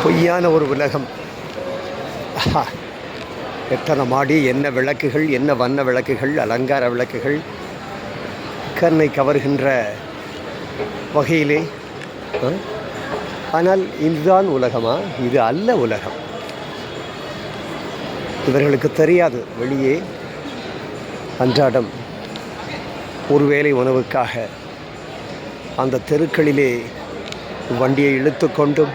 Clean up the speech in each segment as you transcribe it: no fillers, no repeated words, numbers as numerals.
பொய்யான ஒரு உலகம். எத்தனை மாடி, என்ன விளக்குகள், என்ன வண்ண விளக்குகள், அலங்கார விளக்குகள், கண்ணை கவர்கின்ற வகையிலே. ஆனால் இதுதான் உலகமா? இது அல்ல உலகம். இவர்களுக்கு தெரியாது, வெளியே அன்றாடம் ஒருவேளை உணவுக்காக அந்த தெருக்களிலே வண்டியை இழுத்து கொண்டும்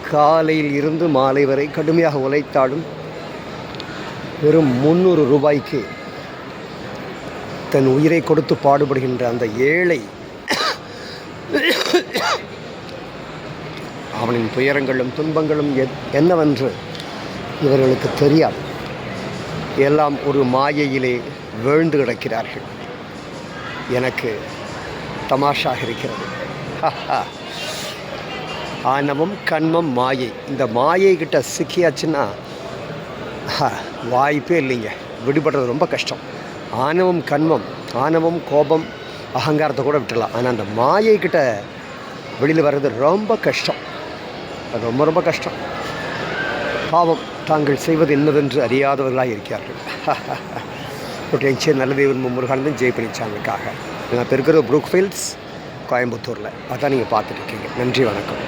காலையில் இருந்து மாலை வரை கடுமையாக உழைத்தாலும் வெறும் 300 ரூபாய்க்கு தன் உயிரை கொடுத்து பாடுபடுகின்ற அந்த ஏழை அவனின் துயரங்களும் துன்பங்களும் என்னவென்று இவர்களுக்கு தெரியாது. எல்லாம் ஒரு மாயையிலே வீழ்ந்து கிடக்கிறார்கள். எனக்கு தமாஷாக இருக்கிறது. ஆணவம், கண்மம், மாயை. இந்த மாயை கிட்ட சிக்கியாச்சுன்னா வாய்ப்பே இல்லைங்க, விடுபடுறது ரொம்ப கஷ்டம். ஆணவம், கண்மம், ஆணவம், கோபம், அகங்காரத்தை கூட விட்டுடலாம். ஆனால் அந்த மாயை கிட்ட வெளியில் வர்றது ரொம்ப கஷ்டம். அது ரொம்ப ரொம்ப கஷ்டம். பாவம், தாங்கள் செய்வது என்னதென்று அறியாதவர்களாக இருக்கிறார்கள். நல்ல தேவன் முருகானந்தன் ஜெய் பண்ணிச்சாங்களுக்காக. நான் இப்போ இருக்கிறது ப்ரூக்ஃபீல்ட்ஸ், கோயம்புத்தூரில். அதான் நீங்கள் பார்த்துட்ருக்கீங்க. நன்றி, வணக்கம்.